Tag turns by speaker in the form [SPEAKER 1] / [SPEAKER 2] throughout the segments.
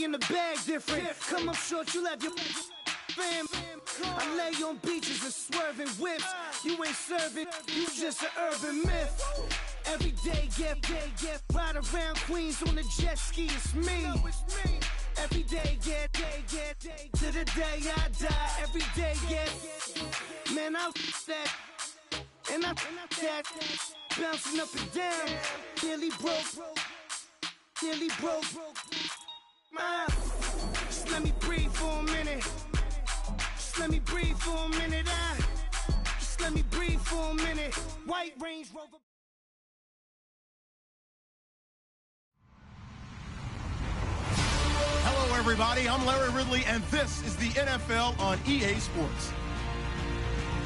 [SPEAKER 1] money in the bag different. Come up short, you left your fam. I lay on beaches and swerving whips. You ain't serving, you just an urban myth. Every day, get ride around Queens on the jet ski, it's me. Every day, get to the day I die. Every day, get, man, I that, and I that, bouncing up and down, nearly broke. Just let me breathe for a minute. Just let me breathe for a minute. Just let me breathe for a minute. White Range Rover.
[SPEAKER 2] Hello, everybody. I'm Larry Ridley, and this is the NFL on EA Sports.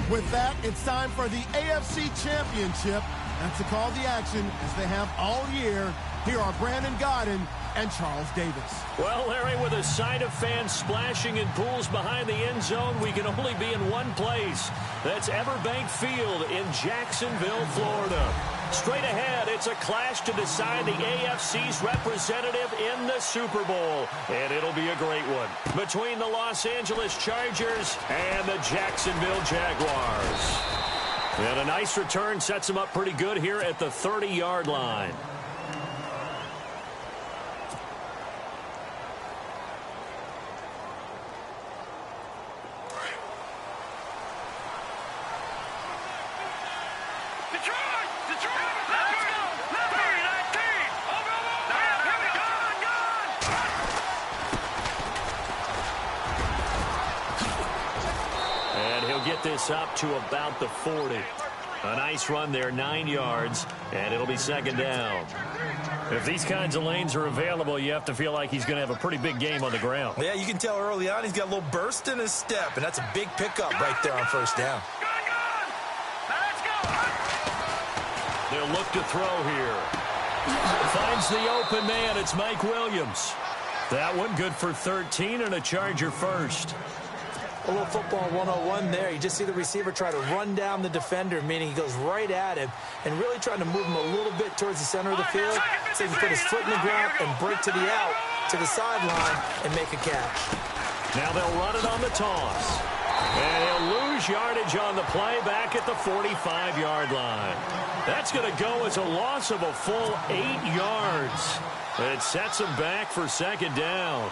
[SPEAKER 2] With that, it's time for the AFC Championship. And to call the action, as they have all year, here are Brandon Gaudin and Charles Davis.
[SPEAKER 3] Well, Larry, with a sight of fans splashing in pools behind the end zone, we can only be in one place. That's Everbank Field in Jacksonville, Florida. Straight ahead, it's a clash to decide the AFC's representative in the Super Bowl. And it'll be a great one between the Los Angeles Chargers and the Jacksonville Jaguars. And a nice return sets them up pretty good here at the 30-yard line. This up to about the 40. A nice run there, 9 yards, and it'll be second down. If these kinds of lanes are available, you have to feel like he's going to have a pretty big game on the ground.
[SPEAKER 4] Yeah, you can tell early on he's got a little burst in his step, and that's a big pickup right there on first down.
[SPEAKER 3] They'll look to throw here. Finds the open man. It's Mike Williams. That one good for 13 and a Charger first.
[SPEAKER 4] A little football 101 there. You just see the receiver try to run down the defender, meaning he goes right at him and really trying to move him a little bit towards the center of the field so he can put his foot in the ground and break to the out, to the sideline, and make a catch.
[SPEAKER 3] Now they'll run it on the toss. And he'll lose yardage on the play back at the 45-yard line. That's going to go as a loss of a full 8 yards. It sets him back for second down.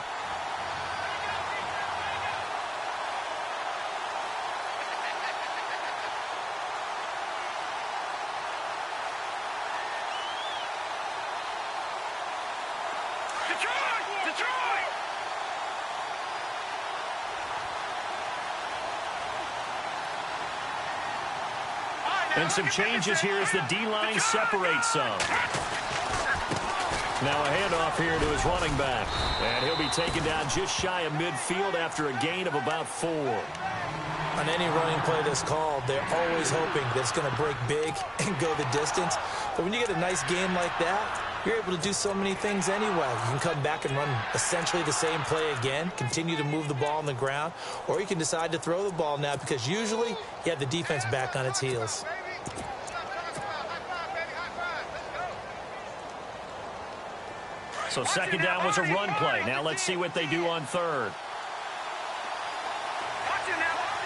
[SPEAKER 3] And some changes here as the D-line separates some. Now a handoff here to his running back. And he'll be taken down just shy of midfield after a gain of about 4.
[SPEAKER 4] On any running play that's called, they're always hoping that it's going to break big and go the distance. But when you get a nice game like that, you're able to do so many things anyway. You can come back and run essentially the same play again, continue to move the ball on the ground, or you can decide to throw the ball now because usually you have the defense back on its heels.
[SPEAKER 3] So second down was a run play. Now let's see what they do on third.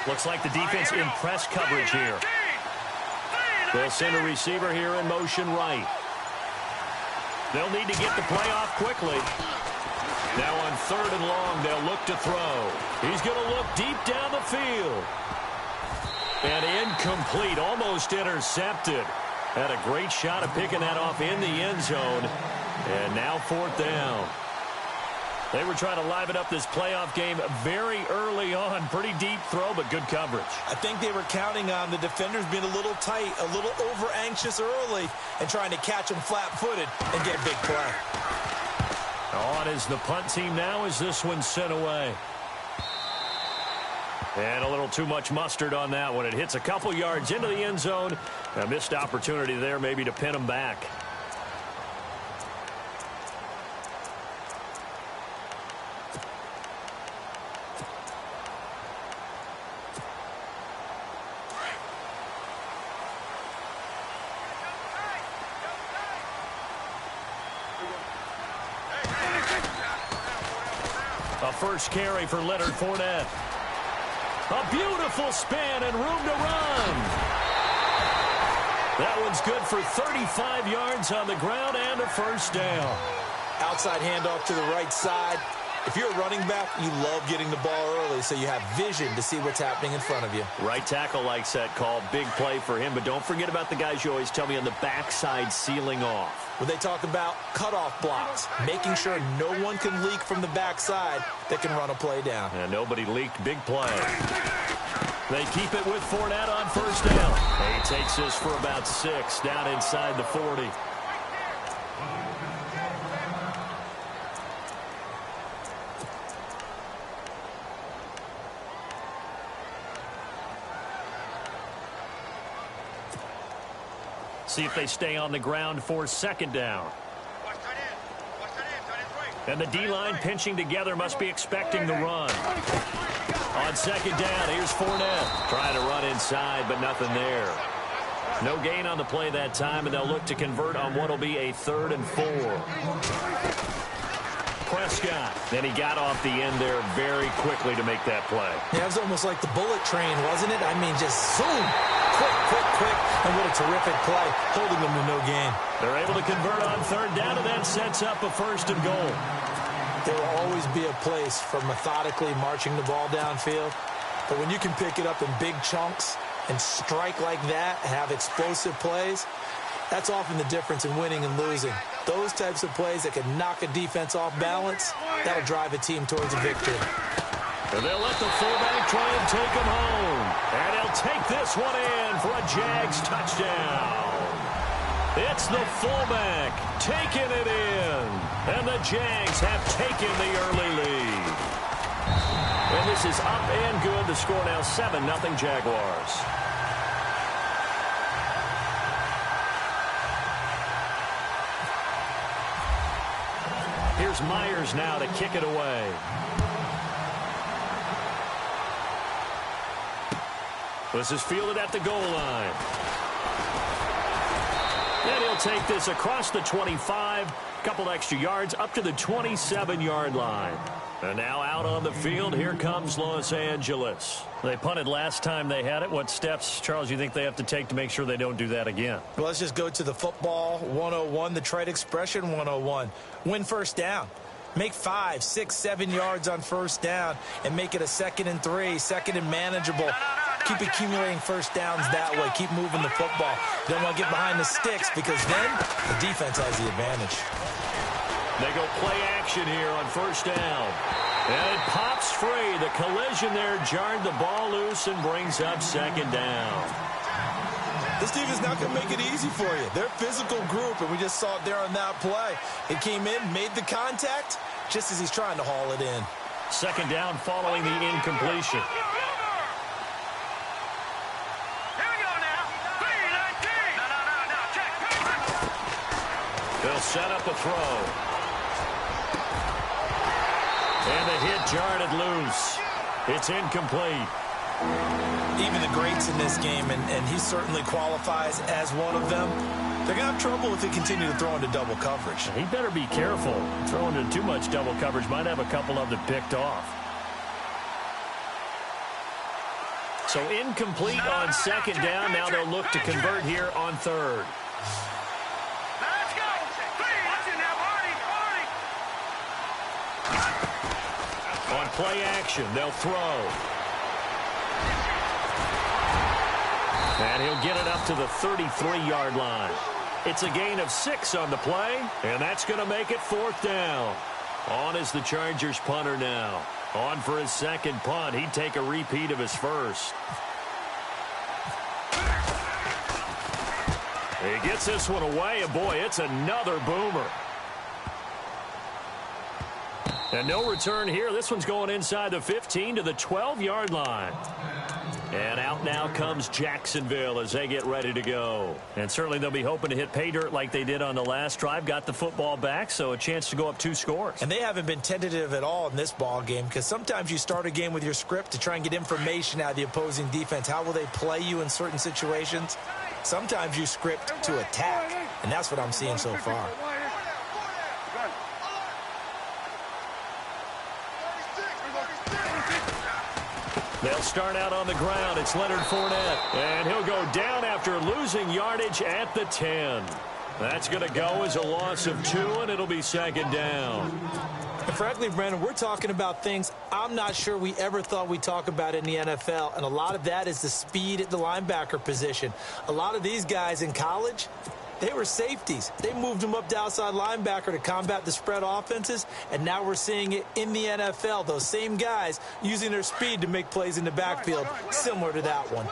[SPEAKER 3] Looks like the defense in press coverage here. They'll send a receiver here in motion right. They'll need to get the play off quickly. Now on third and long, they'll look to throw. He's going to look deep down the field. And incomplete, almost intercepted. Had a great shot of picking that off in the end zone. And now fourth down. They were trying to liven up this playoff game very early on. Pretty deep throw, but good coverage.
[SPEAKER 4] I think they were counting on the defenders being a little tight, a little over-anxious early, and trying to catch them flat-footed and get a big play.
[SPEAKER 3] On is the punt team now as this one's sent away. And a little too much mustard on that one. It hits a couple yards into the end zone. A missed opportunity there maybe to pin them back. A first carry for Leonard Fournette. A beautiful spin and room to run. That one's good for 35 yards on the ground and a first down.
[SPEAKER 4] Outside handoff to the right side. If you're a running back, you love getting the ball early so you have vision to see what's happening in front of you.
[SPEAKER 3] Right tackle likes that call. Big play for him, but don't forget about the guys you always tell me on the backside sealing off.
[SPEAKER 4] When they talk about cutoff blocks, making sure no one can leak from the backside that can run a play down.
[SPEAKER 3] And nobody leaked. Big play. They keep it with Fournette on first down. He takes this for about 6 down inside the 40. See if they stay on the ground for second down. And the D-line pinching together must be expecting the run. On second down, here's Fournette. Trying to run inside, but nothing there. No gain on the play that time, and they'll look to convert on what will be a 3rd and 4. Prescott. Then he got off the end there very quickly to make that play.
[SPEAKER 4] Yeah, it was almost like the bullet train, wasn't it? I mean, just zoom. Quick. And what a terrific play, holding them to no gain.
[SPEAKER 3] They're able to convert on 3rd down, and that sets up a 1st and goal.
[SPEAKER 4] There will always be a place for methodically marching the ball downfield. But when you can pick it up in big chunks and strike like that, have explosive plays, that's often the difference in winning and losing. Those types of plays that can knock a defense off balance, that'll drive a team towards a victory.
[SPEAKER 3] And they'll let the fullback try and take him home. And he'll take this one in for a Jags touchdown. It's the fullback taking it in. And the Jags have taken the early lead. And this is up and good. The score now 7-0 Jaguars. Here's Myers now to kick it away. This is fielded at the goal line. And he'll take this across the 25, couple extra yards up to the 27-yard line. And now out on the field, here comes Los Angeles. They punted last time they had it. What steps, Charles, you think they have to take to make sure they don't do that again?
[SPEAKER 4] Well, let's just go to the football 101, the trade expression 101. Win first down. Make 5, 6, 7 yards on first down and make it a 2nd and 3, 2nd and manageable. Keep accumulating first downs that way. Keep moving the football. You don't want to get behind the sticks because then the defense has the advantage.
[SPEAKER 3] They go play action here on first down. And it pops free. The collision there jarred the ball loose and brings up 2nd down.
[SPEAKER 4] This defense not going to make it easy for you. They're a physical group, and we just saw it there on that play. It came in, made the contact, just as he's trying to haul it in.
[SPEAKER 3] 2nd down following the incompletion. They'll set up a throw. And the hit jarred it loose. It's incomplete.
[SPEAKER 4] Even the greats in this game, and he certainly qualifies as one of them, they're going to have trouble if they continue to throw into double coverage.
[SPEAKER 3] He better be careful. Throwing into too much double coverage might have a couple of them picked off. So incomplete on 2nd down. Now they'll look to convert here on 3rd. On play action, they'll throw. And he'll get it up to the 33-yard line. It's a gain of 6 on the play, and that's going to make it 4th down. On is the Chargers punter now. On for his 2nd punt. He'd take a repeat of his first. He gets this one away, and boy, it's another boomer. And no return here. This one's going inside the 15 to the 12-yard line. And out now comes Jacksonville as they get ready to go. And certainly they'll be hoping to hit pay dirt like they did on the last drive. Got the football back, so a chance to go up 2 scores.
[SPEAKER 4] And they haven't been tentative at all in this ball game because sometimes you start a game with your script to try and get information out of the opposing defense. How will they play you in certain situations? Sometimes you script to attack, and that's what I'm seeing so far.
[SPEAKER 3] They'll start out on the ground. It's Leonard Fournette. And he'll go down after losing yardage at the 10. That's going to go as a loss of 2, and it'll be second down.
[SPEAKER 4] And frankly, Brandon, we're talking about things I'm not sure we ever thought we'd talk about in the NFL, and a lot of that is the speed at the linebacker position. A lot of these guys in college, they were safeties. They moved them up to outside linebacker to combat the spread offenses, and now we're seeing it in the NFL. Those same guys using their speed to make plays in the backfield, similar to that one.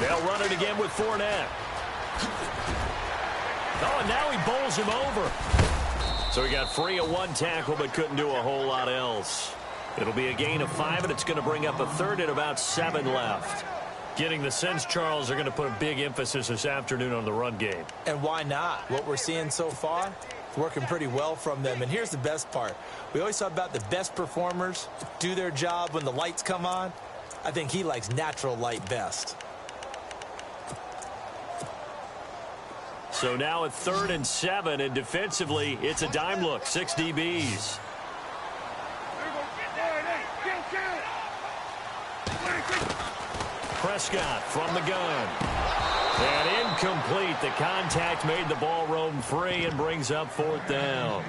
[SPEAKER 3] They'll run it again with Fournette. Oh, and now he bowls him over. So he got free of 1 tackle, but couldn't do a whole lot else. It'll be a gain of 5, and it's going to bring up a third and about 7 left. Getting the sense, Charles, are going to put a big emphasis this afternoon on the run game.
[SPEAKER 4] And why not? What we're seeing so far, working pretty well from them. And here's the best part. We always talk about the best performers do their job when the lights come on. I think he likes natural light best.
[SPEAKER 3] So now at 3rd and 7, and defensively, it's a dime look, 6 DBs. Prescott from the gun. And incomplete. The contact made the ball roam free and brings up 4th down.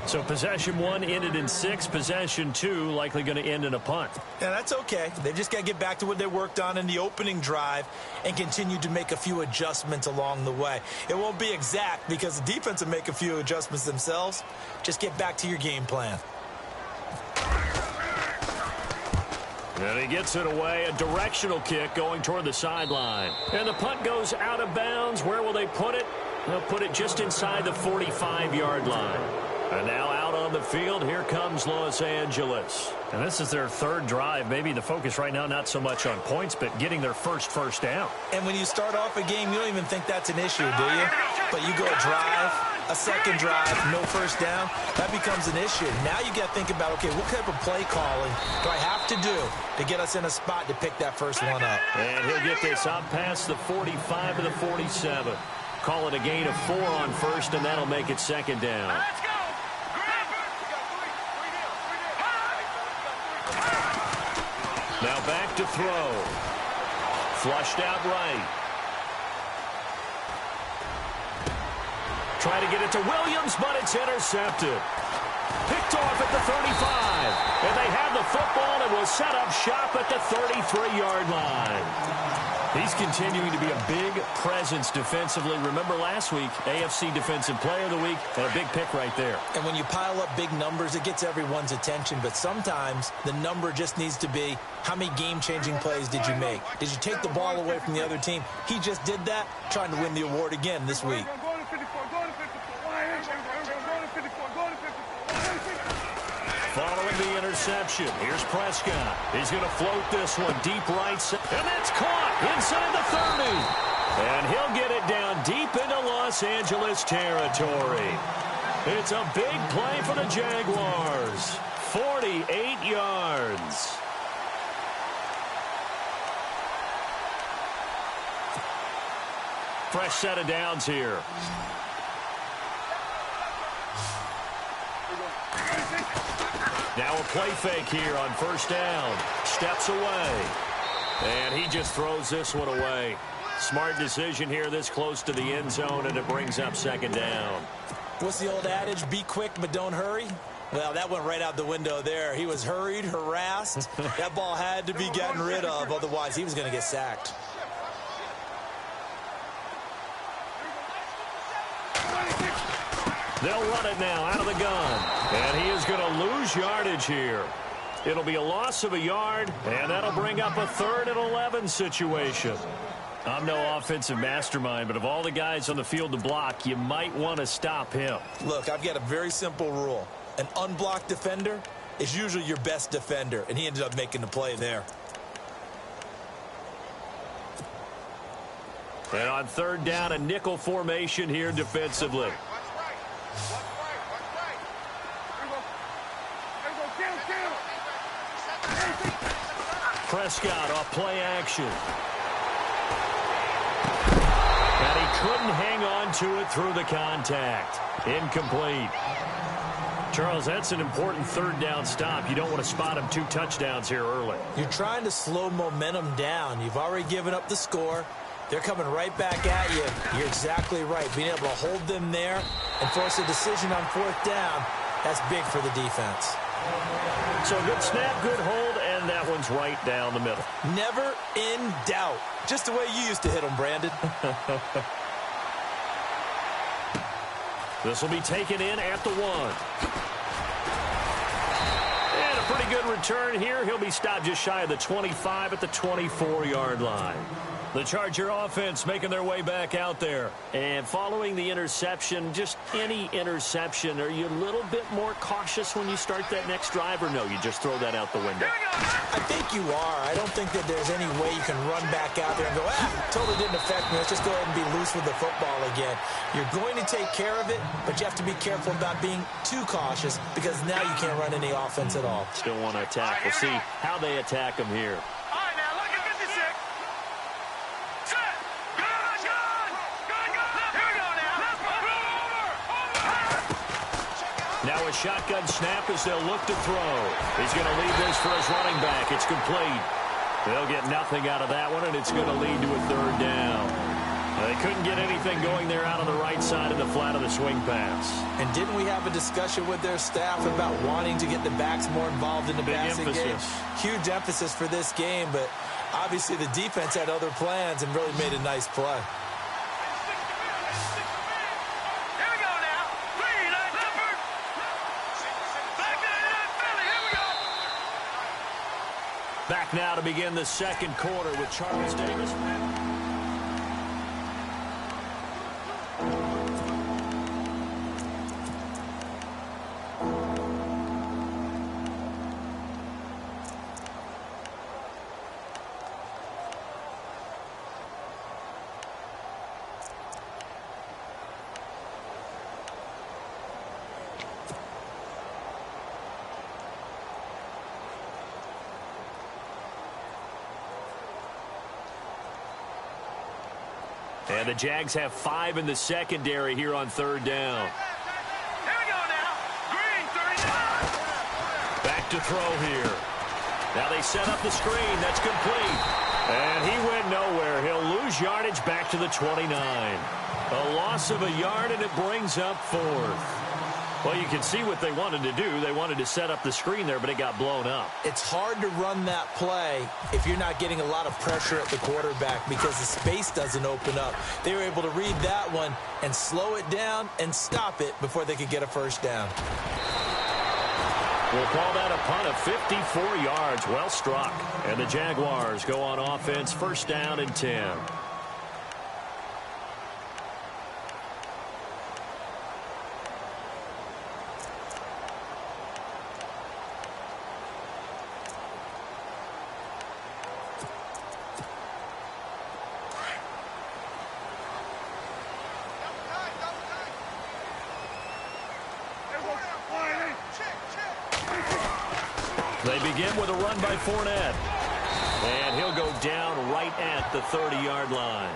[SPEAKER 3] So possession 1 ended in 6. Possession 2 likely going to end in a punt.
[SPEAKER 4] Yeah, that's okay. They just got to get back to what they worked on in the opening drive and continue to make a few adjustments along the way. It won't be exact because the defense will make a few adjustments themselves. Just get back to your game plan.
[SPEAKER 3] And he gets it away, a directional kick going toward the sideline. And the punt goes out of bounds. Where will they put it? They'll put it just inside the 45-yard line. And now out on the field, here comes Los Angeles.
[SPEAKER 5] And this is their 3rd drive. Maybe the focus right now not so much on points, but getting their first down.
[SPEAKER 4] And when you start off a game, you don't even think that's an issue, do you? But you go a drive, a second drive, no first down, that becomes an issue. Now you got to think about, okay, what type of play calling do I have to do to get us in a spot to pick that first one up?
[SPEAKER 3] And he'll get this up past the 45 to the 47. Call it a gain of 4 on first, and that'll make it second down. Now back to throw. Flushed out right. Try to get it to Williams, but it's intercepted. Picked off at the 35. And they have the football and will set up shop at the 33-yard line. He's continuing to be a big presence defensively. Remember last week, AFC Defensive Player of the Week, and a big pick right there.
[SPEAKER 4] And when you pile up big numbers, it gets everyone's attention. But sometimes the number just needs to be, how many game-changing plays did you make? Did you take the ball away from the other team? He just did that, trying to win the award again this week.
[SPEAKER 3] Following the interception, here's Prescott. He's going to float this one deep right side. And that's caught inside the 30. And he'll get it down deep into Los Angeles territory. It's a big play for the Jaguars. 48 yards. Fresh set of downs here. Now a play fake here on first down. Steps away. And he just throws this one away. Smart decision here this close to the end zone, and it brings up second down.
[SPEAKER 4] What's the old adage? Be quick, but don't hurry. Well, that went right out the window there. He was hurried, harassed. That ball had to be gotten rid of, otherwise he was going to get sacked.
[SPEAKER 3] They'll run it now out of the gun. And he is going to lose yardage here. It'll be a loss of a yard, and that'll bring up a 3rd and 11 situation. I'm no offensive mastermind, but of all the guys on the field to block, you might want to stop him.
[SPEAKER 4] Look, I've got a very simple rule. An unblocked defender is usually your best defender, and he ended up making the play there.
[SPEAKER 3] And on 3rd down, a nickel formation here defensively. Prescott off play action. And he couldn't hang on to it through the contact. Incomplete. Charles, that's an important third down stop. You don't want to spot him 2 touchdowns here early.
[SPEAKER 4] You're trying to slow momentum down. You've already given up the score. They're coming right back at you. You're exactly right. Being able to hold them there and force a decision on 4th down, that's big for the defense.
[SPEAKER 3] So good snap, good hold, and that one's right down the middle.
[SPEAKER 4] Never in doubt. Just the way you used to hit them, Brandon.
[SPEAKER 3] This will be taken in at the 1. And a pretty good return here. He'll be stopped just shy of the 25 at the 24-yard line. The Charger offense making their way back out there. And following the interception, just any interception, are you a little bit more cautious when you start that next drive, or no, you just throw that out the window?
[SPEAKER 4] I think you are. I don't think that there's any way you can run back out there and go, totally didn't affect me. Let's just go ahead and be loose with the football again. You're going to take care of it, but you have to be careful about being too cautious because now you can't run any offense at all.
[SPEAKER 3] Still want to attack. We'll see how they attack them here. Now a shotgun snap as they'll look to throw. He's going to leave this for his running back. It's complete. They'll get nothing out of that one, and it's going to lead to a 3rd down. They couldn't get anything going there out on the right side of the flat of the swing pass. And
[SPEAKER 4] didn't we have a discussion with their staff about wanting to get the backs more involved in the passing game? Huge emphasis for this game, but obviously the defense had other plans and really made a nice play.
[SPEAKER 3] Back now to begin the second quarter with Charles Davis. And the Jags have 5 in the secondary here on 3rd down.
[SPEAKER 6] Here we go now. Green, 39.
[SPEAKER 3] Back to throw here. Now they set up the screen. That's complete. And he went nowhere. He'll lose yardage back to the 29. A loss of a yard, and it brings up 4th. Well, you can see what they wanted to do. They wanted to set up the screen there, but it got blown up.
[SPEAKER 4] It's hard to run that play if you're not getting a lot of pressure at the quarterback because the space doesn't open up. They were able to read that one and slow it down and stop it before they could get a 1st down.
[SPEAKER 3] We'll call that a punt of 54 yards. Well struck. And the Jaguars go on offense, 1st down and 10. They begin with a run by Fournette. And he'll go down right at the 30-yard line.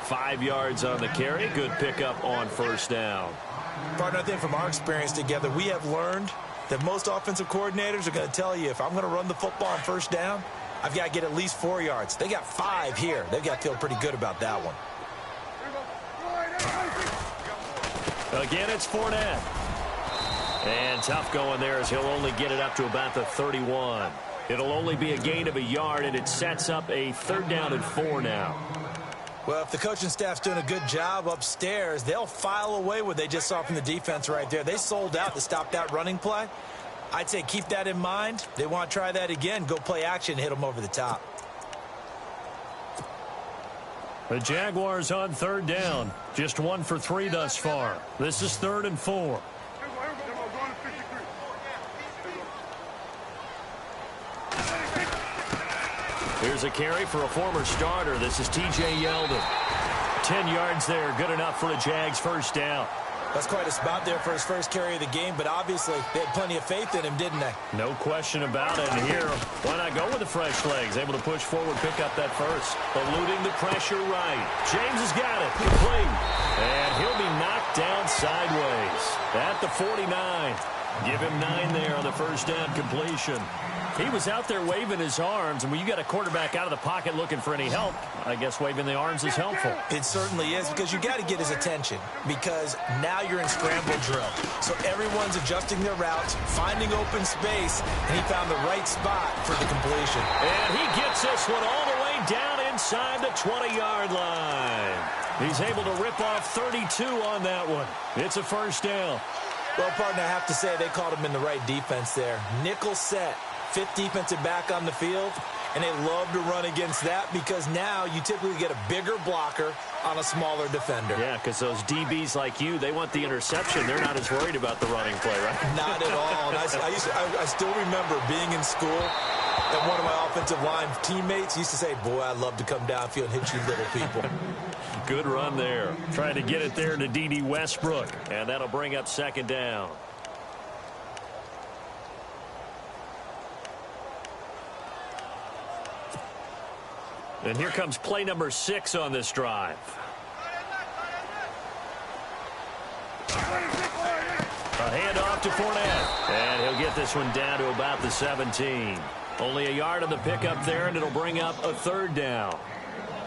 [SPEAKER 3] 5 yards on the carry. Good pickup on 1st down.
[SPEAKER 4] Partner, I think from our experience together, we have learned that most offensive coordinators are going to tell you, if I'm going to run the football on 1st down, I've got to get at least 4 yards. They got 5 here. They've got to feel pretty good about that one.
[SPEAKER 3] Again, it's Fournette. And tough going there as he'll only get it up to about the 31. It'll only be a gain of a yard, and it sets up a 3rd down and 4 now.
[SPEAKER 4] Well, if the coaching staff's doing a good job upstairs, they'll file away what they just saw from the defense right there. They sold out to stop that running play. I'd say keep that in mind. They want to try that again. Go play action, hit them over the top.
[SPEAKER 3] The Jaguars on 3rd down. Just 1 for 3 thus far. This is 3rd and 4. Here's a carry for a former starter. This is T.J. Yeldon. 10 yards there. Good enough for a Jags 1st down.
[SPEAKER 4] That's quite a spot there for his first carry of the game, but obviously they had plenty of faith in him, didn't they?
[SPEAKER 5] No question about it. And here, why not go with the fresh legs? Able to push forward, pick up that first. Eluding the pressure right. James has got it. Complete. And he'll be knocked down sideways at the 49. Give him 9 there on the first down completion. He was out there waving his arms, and when you got a quarterback out of the pocket looking for any help, I guess waving the arms is helpful.
[SPEAKER 4] It certainly is, because you got to get his attention, because now you're in scramble drill. So everyone's adjusting their routes, finding open space, and he found the right spot for the completion.
[SPEAKER 5] And he gets this one all the way down inside the 20-yard line. He's able to rip off 32 on that one. It's a first down.
[SPEAKER 4] Well, partner, I have to say they called him in the right defense there. Nickel set. 5th defensive back on the field, and they love to run against that because now you typically get a bigger blocker on a smaller defender.
[SPEAKER 5] Yeah, because those DBs like you, they want the interception. They're not as worried about the running play, right?
[SPEAKER 4] Not at all. And I still remember being in school, and one of my offensive line teammates used to say, boy, I'd love to come downfield and hit you little people.
[SPEAKER 5] Good run there. Trying to get it there to D.D. Westbrook, and that'll bring up second down. And here comes play number 6 on this drive. A handoff to Fournette. And he'll get this one down to about the 17. Only a yard on the pickup there, and it'll bring up a third down.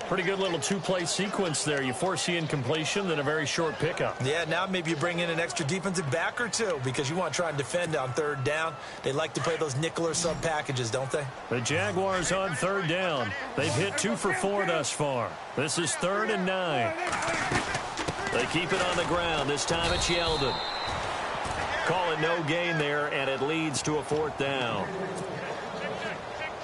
[SPEAKER 5] Pretty good little 2-play sequence there. You force the incompletion, then a very short pickup.
[SPEAKER 4] Yeah, now maybe you bring in an extra defensive back or two because you want to try and defend on third down. They like to play those nickel or sub packages, don't they?
[SPEAKER 5] The Jaguars on third down. They've hit 2 for 4 thus far. This is 3rd and 9. They keep it on the ground. This time it's Yeldon. Call it no gain there, and it leads to a 4th down.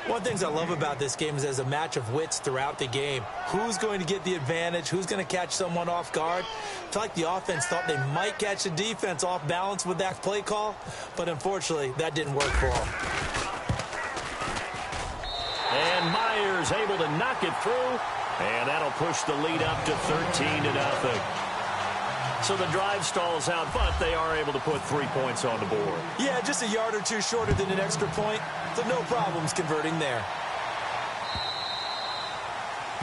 [SPEAKER 4] One of the things I love about this game is there's a match of wits throughout the game. Who's going to get the advantage? Who's going to catch someone off guard? I feel like the offense thought they might catch the defense off balance with that play call, but unfortunately, that didn't work for them.
[SPEAKER 5] And Myers able to knock it through, and that'll push the lead up to 13-0. So the drive stalls out, but they are able to put 3 points on the board.
[SPEAKER 4] Yeah, just a yard or two shorter than an extra point, so no problems converting there.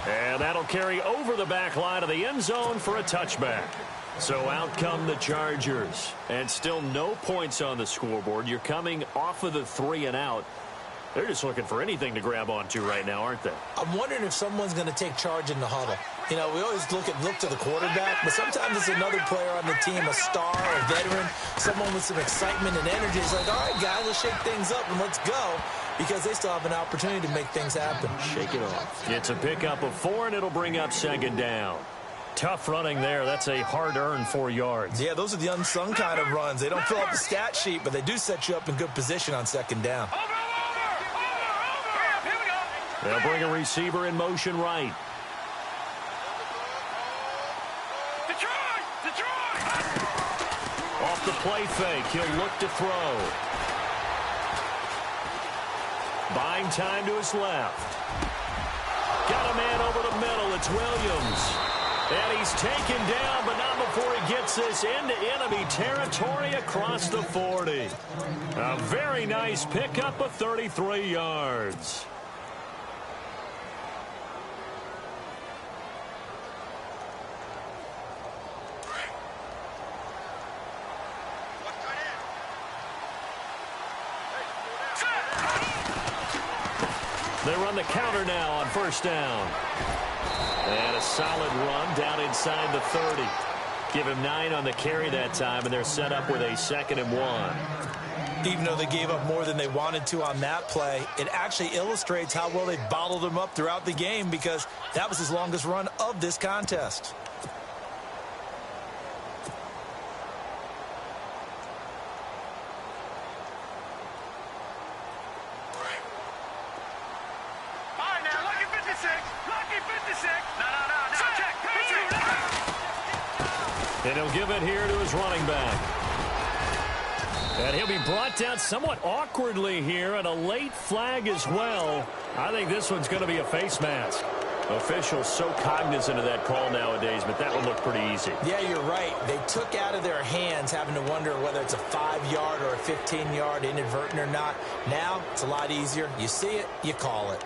[SPEAKER 5] And that'll carry over the back line of the end zone for a touchback. So out come the Chargers. And still no points on the scoreboard. You're coming off of the 3 and out. They're just looking for anything to grab onto right now, aren't they?
[SPEAKER 4] I'm wondering if someone's going to take charge in the huddle. You know, we always look to the quarterback, but sometimes it's another player on the team, a star, a veteran, someone with some excitement and energy. It's like, all right, guys, let's shake things up and let's go, because they still have an opportunity to make things happen.
[SPEAKER 5] Shake it off. It's a pickup of 4, and it'll bring up second down. Tough running there. That's a hard-earned 4 yards.
[SPEAKER 4] Yeah, those are the unsung kind of runs. They don't fill up the stat sheet, but they do set you up in good position on second down.
[SPEAKER 5] They'll bring a receiver in motion right. Off the play fake, he'll look to throw. Buying time to his left. Got a man over the middle. It's Williams. And he's taken down, but not before he gets this into enemy territory across the 40. A very nice pickup of 33 yards. They run the counter now on first down. And a solid run down inside the 30. Give him 9 on the carry that time, and they're set up with a 2nd and 1.
[SPEAKER 4] Even though they gave up more than they wanted to on that play, it actually illustrates how well they bottled them up throughout the game, because that was his longest run of this contest.
[SPEAKER 5] And he'll give it here to his running back. And he'll be brought down somewhat awkwardly here, and a late flag as well. I think this one's going to be a face mask. Officials so cognizant of that call nowadays, but
[SPEAKER 3] that one looked pretty easy.
[SPEAKER 4] Yeah, you're right. They took out of their hands having to wonder whether it's a 5-yard or a 15-yard inadvertent or not. Now, it's a lot easier. You see it, you call it.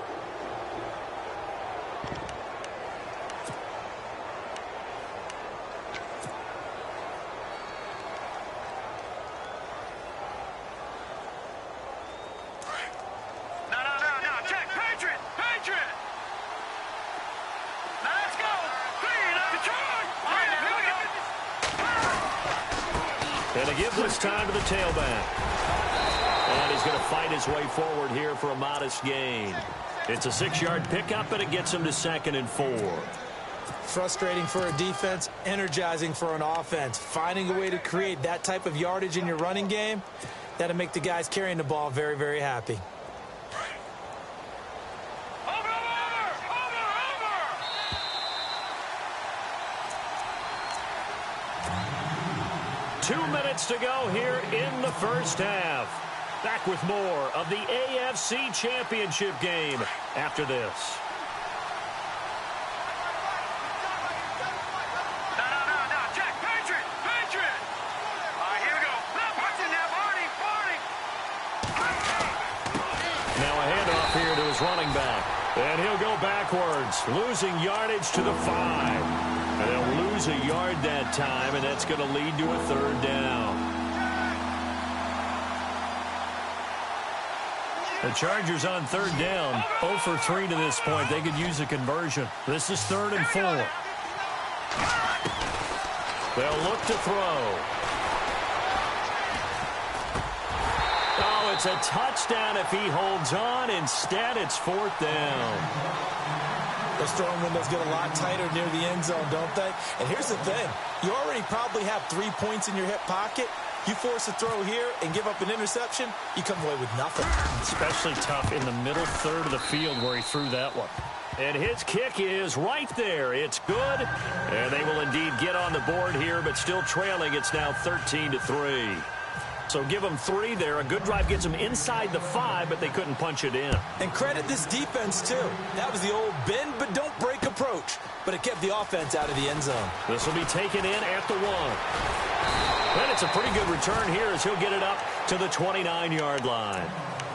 [SPEAKER 3] And to give this time to the tailback. And he's going to fight his way forward here for a modest gain. It's a 6-yard pickup, and it gets him to 2nd and 4.
[SPEAKER 4] Frustrating for a defense, energizing for an offense. Finding a way to create that type of yardage in your running game, that'll make the guys carrying the ball very, very happy.
[SPEAKER 3] 2 minutes to go here in the first half. Back with more of the AFC Championship game after this.
[SPEAKER 6] No. Jack, Patriot. All right, here we go. Watch it now, Barney.
[SPEAKER 3] Now a handoff here to his running back. And he'll go backwards, losing yardage to the 5. And they'll lose a yard that time, and that's going to lead to a 3rd down. The Chargers on 3rd down, 0 for 3 to this point. They could use a conversion. This is 3rd and 4. They'll look to throw. Oh, it's a touchdown if he holds on. Instead, it's 4th down.
[SPEAKER 4] Those throwing windows get a lot tighter near the end zone, don't they? And here's the thing. You already probably have 3 points in your hip pocket. You force a throw here and give up an interception, you come away with nothing.
[SPEAKER 3] Especially tough in the middle third of the field where he threw that one. And his kick is right there. It's good. And they will indeed get on the board here, but still trailing. It's now 13-3. So give them 3 there. A good drive gets them inside the 5, but they couldn't punch it in.
[SPEAKER 4] And credit this defense, too. That was the old bend but don't break approach. But it kept the offense out of the end zone.
[SPEAKER 3] This will be taken in at the 1. And it's a pretty good return here as he'll get it up to the 29-yard line.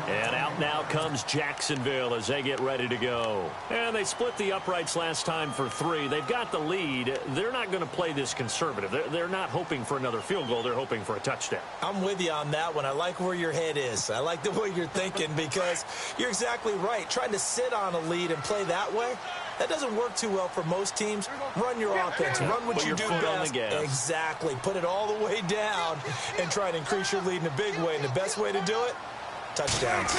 [SPEAKER 3] And out now comes Jacksonville as they get ready to go. And they split the uprights last time for 3. They've got the lead. They're not going to play this conservative. They're not hoping for another field goal. They're hoping for a touchdown.
[SPEAKER 4] I'm with you on that one. I like where your head is. I like the way you're thinking because you're exactly right. Trying to sit on a lead and play that way, that doesn't work too well for most teams. Run your offense. Run what you do best. Exactly. Put it all the way down and try to increase your lead in a big way. And the best way to do it, touchdowns.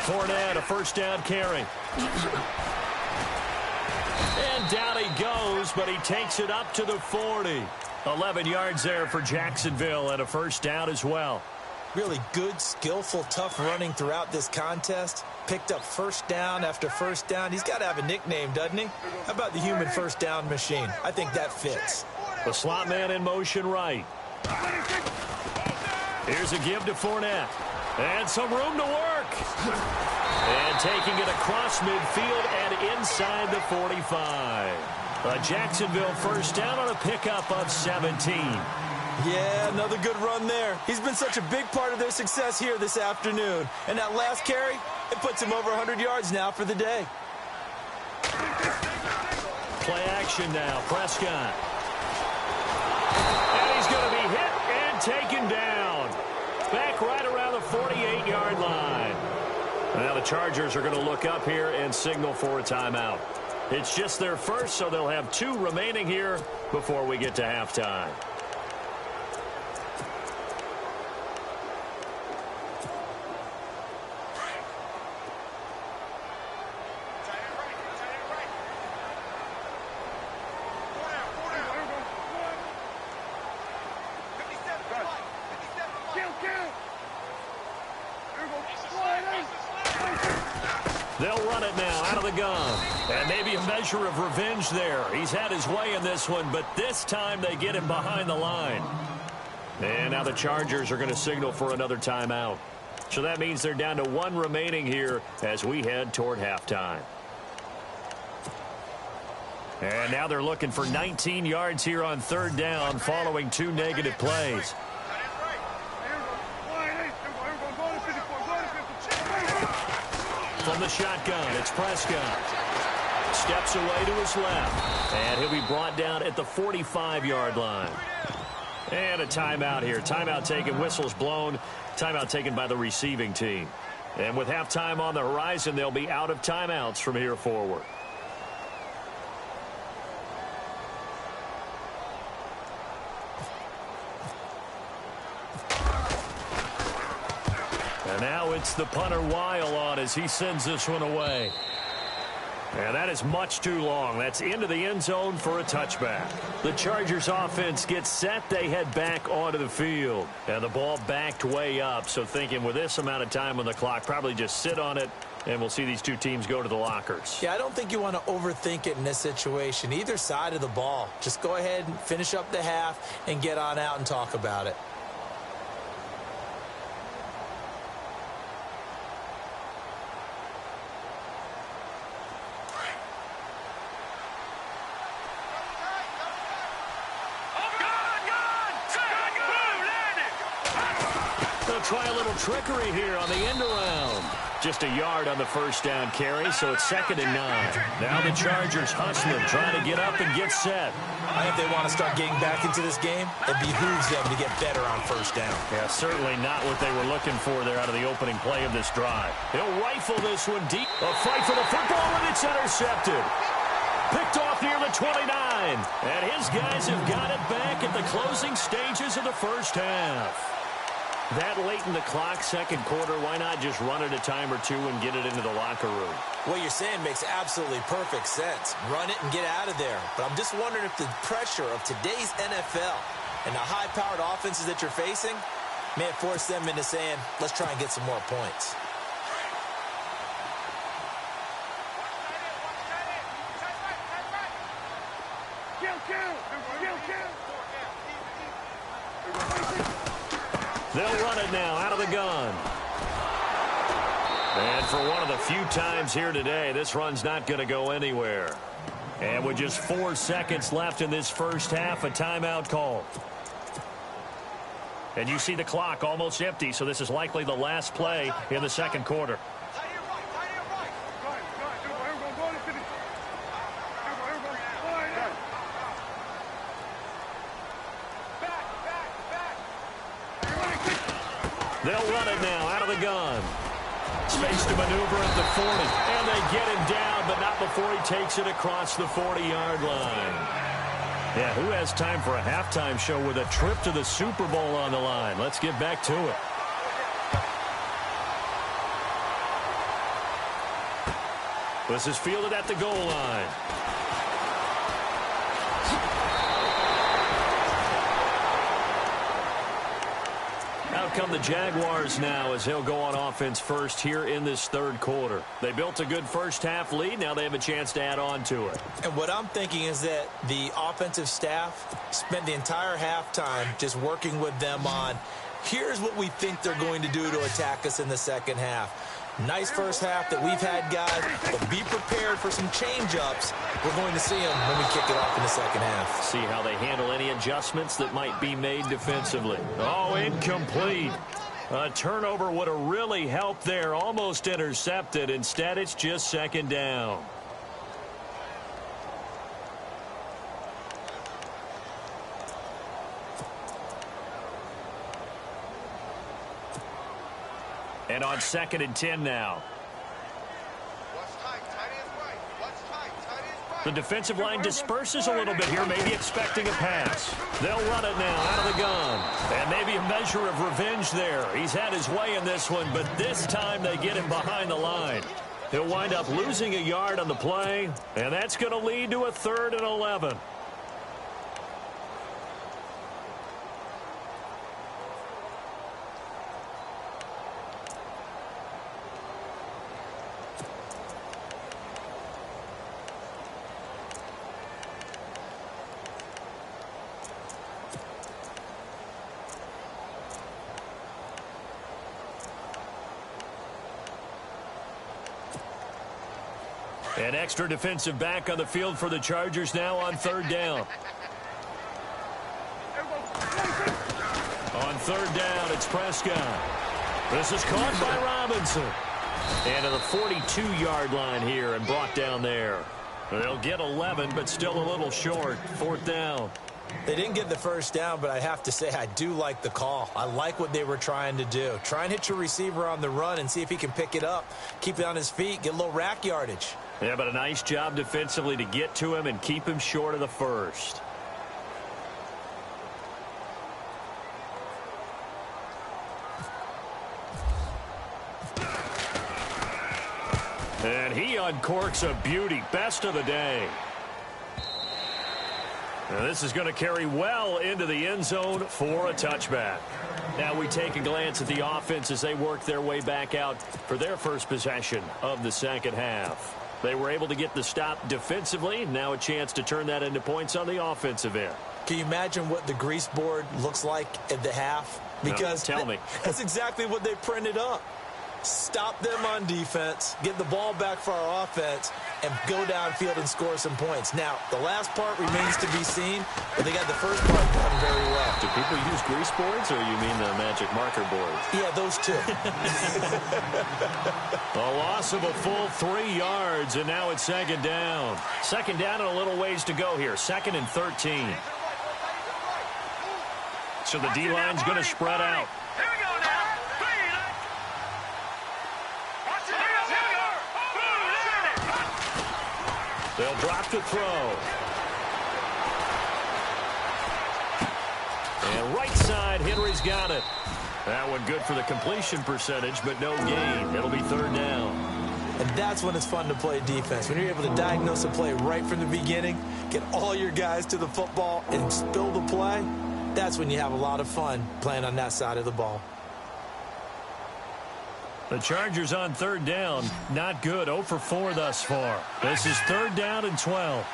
[SPEAKER 3] Fournette, a 1st down carry. And down he goes, but he takes it up to the 40. 11 yards there for Jacksonville and a 1st down as well.
[SPEAKER 4] Really good, skillful, tough running throughout this contest. Picked up 1st down after 1st down. He's got to have a nickname, doesn't he? How about the human 1st down machine? I think that fits.
[SPEAKER 3] The slot man in motion right. Here's a give to Fournette. And some room to work. And taking it across midfield and inside the 45. A Jacksonville 1st down on a pickup of 17.
[SPEAKER 4] Yeah, another good run there. He's been such a big part of their success here this afternoon. And that last carry, it puts him over 100 yards now for the day.
[SPEAKER 3] Play action now, Prescott. And he's going to be hit and taken down. Back right around the 48-yard line. Now the Chargers are going to look up here and signal for a timeout. It's just their first, so they'll have 2 remaining here before we get to halftime. They'll run it now out of the gun. And maybe a measure of revenge there. He's had his way in this one, but this time they get him behind the line. And now the Chargers are going to signal for another timeout. So that means they're down to 1 remaining here as we head toward halftime. And now they're looking for 19 yards here on third down following 2 negative plays. From the shotgun, it's Prescott. Steps away to his left. And he'll be brought down at the 45-yard line. And a timeout here. Timeout taken, whistles blown. Timeout taken by the receiving team. And with halftime on the horizon, they'll be out of timeouts from here forward. And now it's the punter Weil on as he sends this one away. And that is much too long. That's into the end zone for a touchback. The Chargers offense gets set. They head back onto the field. And the ball backed way up. So thinking with this amount of time on the clock, probably just sit on it, and we'll see these two teams go to the lockers.
[SPEAKER 4] Yeah, I don't think you want to overthink it in this situation. Either side of the ball. Just go ahead and finish up the half and get on out and talk about it.
[SPEAKER 3] Try a little trickery here on the end around. Just a yard on the first down carry, so it's 2nd and 9. Now the Chargers hustling, trying to get up and get set.
[SPEAKER 4] I think they want to start getting back into this game. It behooves them to get better on first down.
[SPEAKER 3] Yeah, certainly not what they were looking for there out of the opening play of this drive. He'll rifle this one deep. A fight for the football, and it's intercepted. Picked off near the 29. And his guys have got it back at the closing stages of the first half. That late in the clock, second quarter, why not just run it a time or two and get it into the locker room?
[SPEAKER 4] What you're saying makes absolutely perfect sense. Run it and get out of there. But I'm just wondering if the pressure of today's NFL and the high-powered offenses that you're facing may have forced them into saying, let's try and get some more points.
[SPEAKER 3] They'll run it now out of the gun. And for one of the few times here today, this run's not going to go anywhere. And with just 4 seconds left in this first half, a timeout call. And you see the clock almost empty, so this is likely the last play in the second quarter. They'll run it now out of the gun. Space to maneuver at the 40. And they get him down, but not before he takes it across the 40-yard line. Yeah, who has time for a halftime show with a trip to the Super Bowl on the line? Let's get back to it. This is fielded at the goal line. Out come the Jaguars now as they'll go on offense first here in this third quarter. They built a good first half lead. Now they have a chance to add on to it.
[SPEAKER 4] And what I'm thinking is that the offensive staff spent the entire halftime just working with them on, here's what we think they're going to do to attack us in the second half. Nice first half that we've had, guys, but be prepared for some change-ups. We're going to see them when we kick it off in the second half.
[SPEAKER 3] See how they handle any adjustments that might be made defensively. Oh, incomplete. A turnover would have really helped there. Almost intercepted. Instead, it's just second down. And on 2nd and 10 now. The defensive line disperses a little bit here, maybe expecting a pass. They'll run it now out of the gun. And maybe a measure of revenge there. He's had his way in this one, but this time they get him behind the line. He'll wind up losing a yard on the play, and that's going to lead to a 3rd and 11. An extra defensive back on the field for the Chargers now on third down. On third down, it's Prescott. This is caught by Robinson. And to the 42-yard line here and brought down there. They'll get 11, but still a little short. Fourth down.
[SPEAKER 4] They didn't get the first down, but I have to say I do like the call. I like what they were trying to do. Try and hit your receiver on the run and see if he can pick it up. Keep it on his feet, get a little rack yardage.
[SPEAKER 3] Yeah, but a nice job defensively to get to him and keep him short of the first. And he uncorks a beauty. Best of the day. Now this is going to carry well into the end zone for a touchback. Now we take a glance at the offense as they work their way back out for their first possession of the second half. They were able to get the stop defensively. Now a chance to turn that into points on the offensive end.
[SPEAKER 4] Can you imagine what the grease board looks like at the half? Because
[SPEAKER 3] no, tell me.
[SPEAKER 4] That's exactly what they printed up. Stop them on defense, get the ball back for our offense, and go downfield and score some points. Now, the last part remains to be seen, but they got the first part done very well.
[SPEAKER 3] Do people use grease boards, or you mean the magic marker boards?
[SPEAKER 4] Yeah, those two.
[SPEAKER 3] A loss of a full 3 yards, and now it's second down. Second down and a little ways to go here. 2nd and 13. So the D-line's going to spread out.
[SPEAKER 6] Here we go now.
[SPEAKER 3] They'll drop to throw. And right side, Henry's got it. That one good for the completion percentage, but no gain. It'll be third down.
[SPEAKER 4] And that's when it's fun to play defense. When you're able to diagnose a play right from the beginning, get all your guys to the football and spill the play, that's when you have a lot of fun playing on that side of the ball.
[SPEAKER 3] The Chargers on third down, not good. 0 for 4 thus far. This is third down and 12.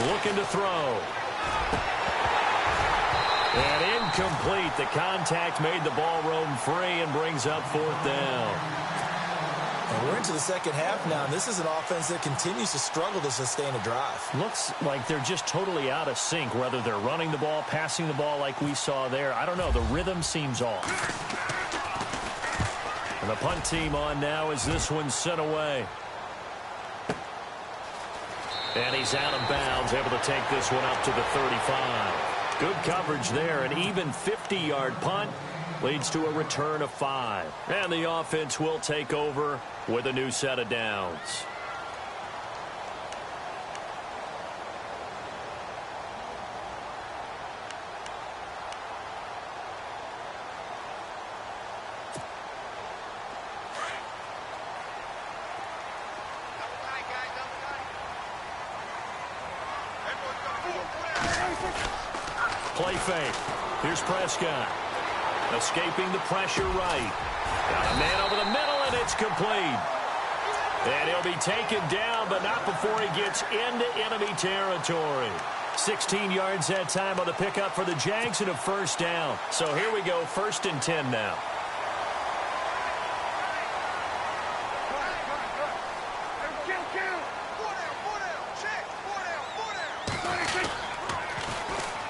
[SPEAKER 3] Looking to throw. And incomplete. The contact made the ball roam free and brings up fourth down.
[SPEAKER 4] And we're into the second half now, and this is an offense that continues to struggle to sustain a drive.
[SPEAKER 3] Looks like they're just totally out of sync, whether they're running the ball, passing the ball like we saw there. I don't know. The rhythm seems off. And the punt team on now as this one's sent away. And he's out of bounds, able to take this one up to the 35. Good coverage there. An even 50-yard punt leads to a return of 5. And the offense will take over with a new set of downs. Play fake. Here's Prescott. Escaping the pressure right. Got a man over the middle, and it's complete. And he'll be taken down, but not before he gets into enemy territory. 16 yards that time on the pickup for the Jags and a first down. So here we go, 1st and 10 now.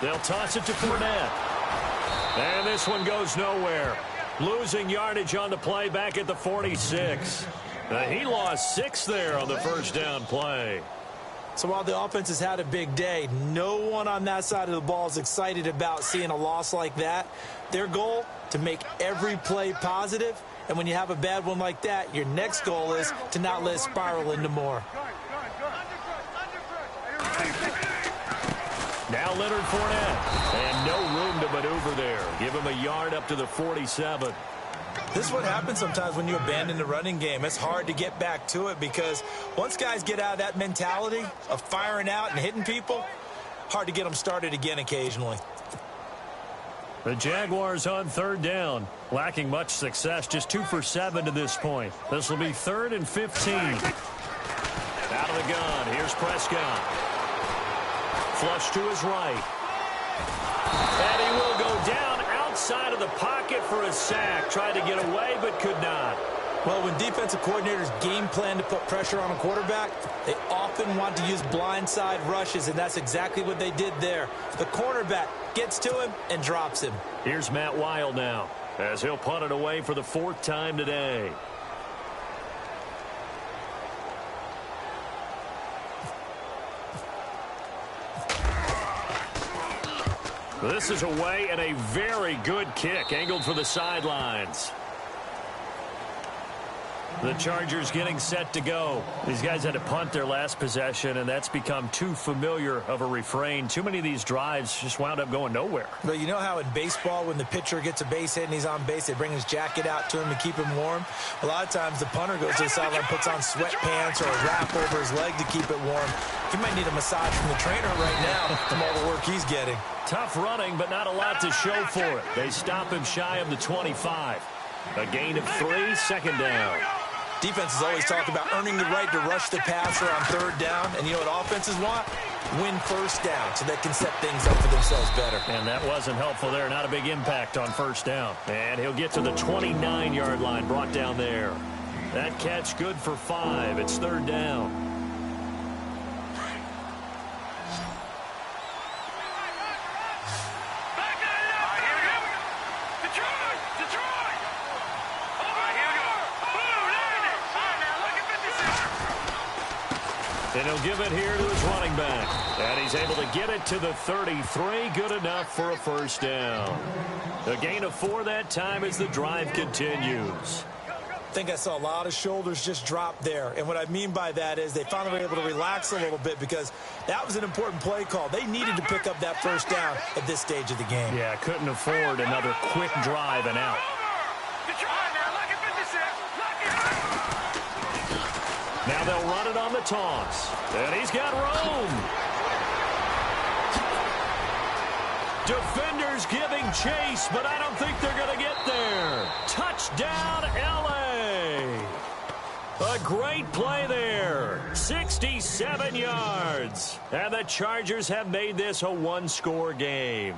[SPEAKER 3] They'll toss it to Fournette. And this one goes nowhere. Losing yardage on the play back at the 46. He lost 6 there on the first down play.
[SPEAKER 4] So while the offense has had a big day, no one on that side of the ball is excited about seeing a loss like that. Their goal, to make every play positive. And when you have a bad one like that, your next goal is to not let it spiral into more.
[SPEAKER 3] Now Leonard Fournette. And no room to maneuver there. Give him a yard up to the 47.
[SPEAKER 4] This is what happens sometimes when you abandon the running game. It's hard to get back to it because once guys get out of that mentality of firing out and hitting people, hard to get them started again occasionally.
[SPEAKER 3] The Jaguars on third down, lacking much success, just 2 for 7 to this point. This will be 3rd and 15. Out of the gun, here's Prescott. Flush to his right. And he will go down outside of the pocket for a sack. Tried to get away, but could not.
[SPEAKER 4] Well, when defensive coordinators game plan to put pressure on a quarterback, they often want to use blindside rushes, and that's exactly what they did there. The cornerback gets to him and drops him.
[SPEAKER 3] Here's Matt Weil now, as he'll punt it away for the 4th time today. This is away and a very good kick, angled for the sidelines. The Chargers getting set to go. These guys had to punt their last possession, and that's become too familiar of a refrain. Too many of these drives just wound up going nowhere.
[SPEAKER 4] But you know how in baseball, when the pitcher gets a base hit and he's on base, they bring his jacket out to him to keep him warm? A lot of times the punter goes to the sideline, puts on sweatpants or a wrap over his leg to keep it warm. He might need a massage from the trainer right now from all the work he's getting.
[SPEAKER 3] Tough running, but not a lot to show for it. They stop him shy of the 25. A gain of 3, 2nd down.
[SPEAKER 4] Defenses always talk about earning the right to rush the passer on 3rd down. And you know what offenses want? Win 1st down so they can set things up for themselves better.
[SPEAKER 3] And that wasn't helpful there. Not a big impact on 1st down. And he'll get to the 29-yard line, brought down there. That catch good for 5. It's 3rd down. And he'll give it here to his running back. And he's able to get it to the 33. Good enough for a 1st down. A gain of 4 that time as the drive continues.
[SPEAKER 4] I think I saw a lot of shoulders just drop there. And what I mean by that is they finally were able to relax a little bit because that was an important play call. They needed to pick up that 1st down at this stage of the game.
[SPEAKER 3] Yeah, couldn't afford another quick drive and out. Now they'll run it on the toss. And he's got room. Defenders giving chase, but I don't think they're going to get there. Touchdown, L.A. A great play there. 67 yards. And the Chargers have made this a 1-score game.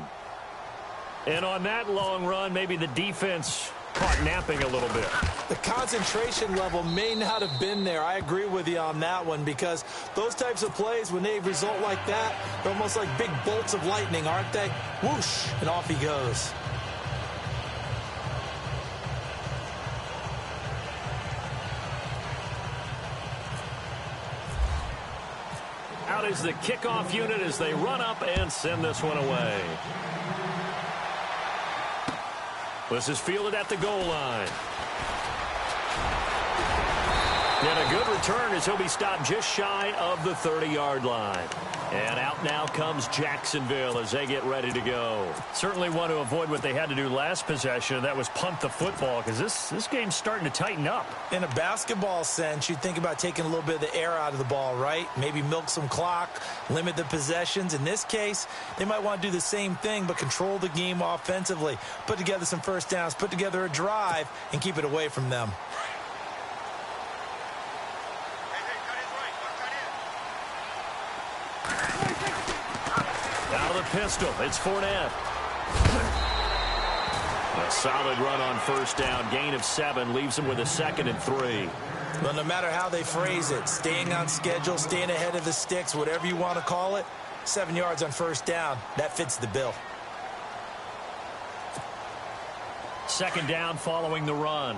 [SPEAKER 3] And on that long run, maybe the defense caught napping a little bit.
[SPEAKER 4] The concentration level may not have been there. I agree with you on that one because those types of plays, when they result like that, they're almost like big bolts of lightning, aren't they? Whoosh, and off he goes.
[SPEAKER 3] Out is the kickoff unit as they run up and send this one away. This is fielded at the goal line. And a good return as he'll be stopped just shy of the 30-yard line. And out now comes Jacksonville as they get ready to go. Certainly want to avoid what they had to do last possession. That was punt the football because this game's starting to tighten up.
[SPEAKER 4] In a basketball sense, you'd think about taking a little bit of the air out of the ball, right? Maybe milk some clock, limit the possessions. In this case, they might want to do the same thing but control the game offensively. Put together some 1st downs, put together a drive, and keep it away from them.
[SPEAKER 3] Out of the pistol, it's Fournette. A solid run on 1st down. Gain of 7 leaves him with a 2nd and 3.
[SPEAKER 4] Well, no matter how they phrase it, staying on schedule, staying ahead of the sticks, whatever you want to call it, 7 yards on 1st down, that fits the bill.
[SPEAKER 3] 2nd down following the run.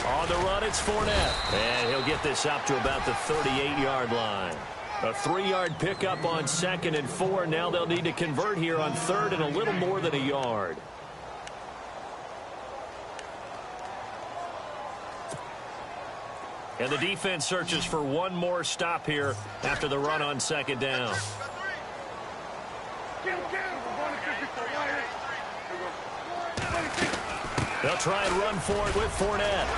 [SPEAKER 3] On the run, it's Fournette. And he'll get this up to about the 38-yard line. A 3-yard pickup on 2nd and 4. Now they'll need to convert here on 3rd and a little more than a yard. And the defense searches for one more stop here after the run on 2nd down. They'll try and run for it with Fournette.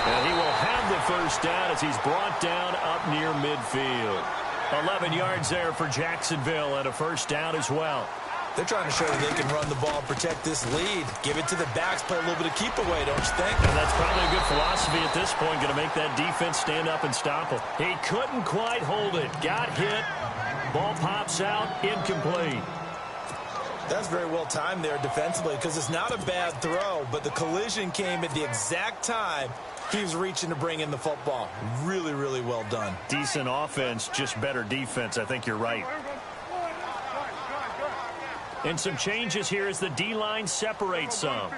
[SPEAKER 3] And he will have the 1st down as he's brought down up near midfield. 11 yards there for Jacksonville and a 1st down as well.
[SPEAKER 4] They're trying to show that they can run the ball, protect this lead. Give it to the backs, play a little bit of keep away, don't you think?
[SPEAKER 3] And that's probably a good philosophy at this point, going to make that defense stand up and stop him. He couldn't quite hold it. Got hit. Ball pops out, incomplete.
[SPEAKER 4] That's very well timed there defensively because it's not a bad throw, but the collision came at the exact time he was reaching to bring in the football. Really, really well done.
[SPEAKER 3] Decent offense, just better defense. I think you're right. And some changes here as the D-line separates some.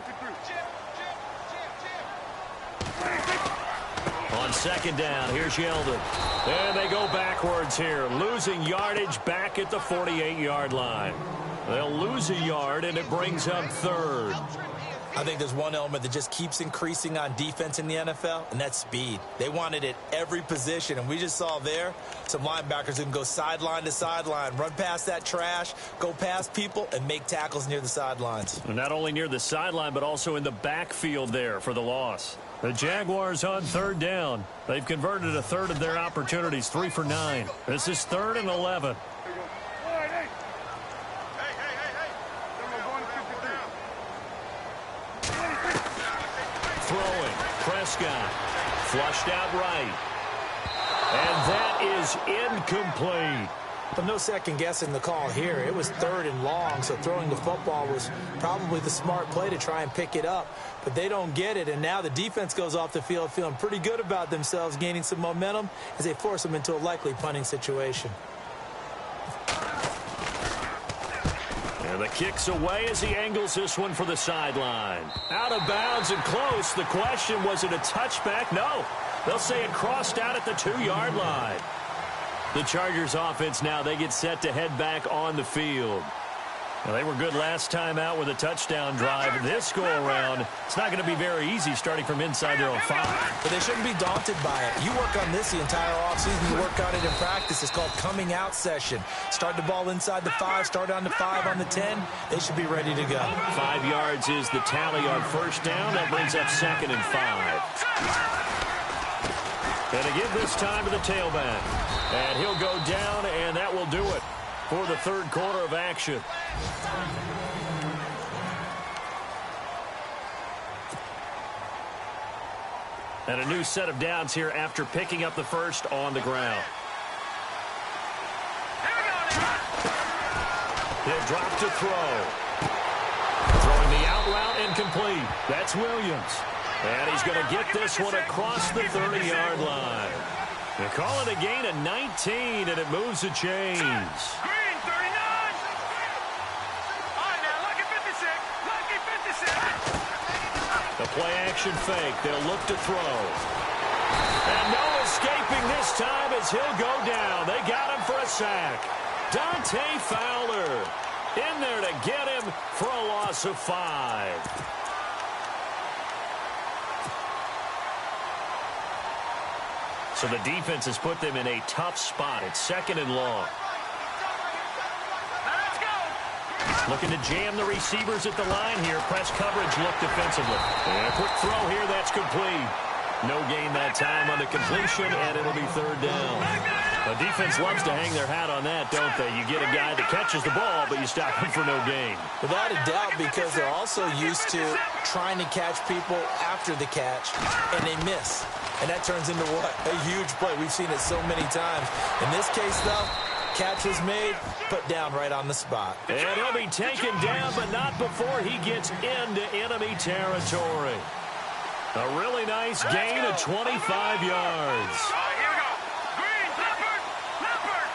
[SPEAKER 3] On second down, here's Yeldon. And they go backwards here, losing yardage back at the 48-yard line. They'll lose a yard, and it brings up third.
[SPEAKER 4] I think there's one element that just keeps increasing on defense in the NFL, and that's speed. They want it at every position, and we just saw there some linebackers who can go sideline to sideline, run past that trash, go past people, and make tackles near the sidelines.
[SPEAKER 3] And not only near the sideline, but also in the backfield there for the loss. The Jaguars on third down. They've converted a third of their opportunities, 3 for 9. This is 3rd and 11. Throwing, Prescott, flushed out right. And that is incomplete.
[SPEAKER 4] But no second guessing the call here. It was 3rd and long, so throwing the football was probably the smart play to try and pick it up. But they don't get it, and now the defense goes off the field feeling pretty good about themselves, gaining some momentum as they force them into a likely punting situation.
[SPEAKER 3] And the kick's away as he angles this one for the sideline. Out of bounds and close. The question, was it a touchback? No. They'll say it crossed out at the 2-yard line. The Chargers offense now, they get set to head back on the field. Well, they were good last time out with a touchdown drive. This go-around, it's not going to be very easy starting from inside their own 5.
[SPEAKER 4] But they shouldn't be daunted by it. You work on this the entire offseason. You work on it in practice. It's called coming out session. Start the ball inside the 5, start on the 5, on the 10. They should be ready to go.
[SPEAKER 3] 5 yards is the tally on first down. That brings up 2nd and 5. And to give this time to the tailback. And he'll go down, and that will do it for the 3rd quarter of action. And a new set of downs here after picking up the first on the ground. He'll drop to throw. Throwing the out route incomplete. That's Williams. And he's going to get this one across the 30-yard line. They call it a gain of 19, and it moves the chains.
[SPEAKER 6] Green, 39. All right, now, lucky 56. Lucky 56.
[SPEAKER 3] The play-action fake. They'll look to throw. And no escaping this time as he'll go down. They got him for a sack. Dante Fowler in there to get him for a loss of 5. So the defense has put them in a tough spot. It's 2nd and long.
[SPEAKER 6] Let's go.
[SPEAKER 3] Looking to jam the receivers at the line here. Press coverage look defensively. And a quick throw here. That's complete. No gain that time on the completion, and it'll be 3rd down. The defense loves to hang their hat on that, don't they? You get a guy that catches the ball, but you stop him for no gain.
[SPEAKER 4] Without a doubt, because they're also used to trying to catch people after the catch, and they miss. And that turns into what? A huge play. We've seen it so many times. In this case, though, catch was made, put down right on the spot.
[SPEAKER 3] And he'll be taken down, but not before he gets into enemy territory. A really nice gain of 25 yards.
[SPEAKER 6] All right, here we go. Green, Leopard, Leopard.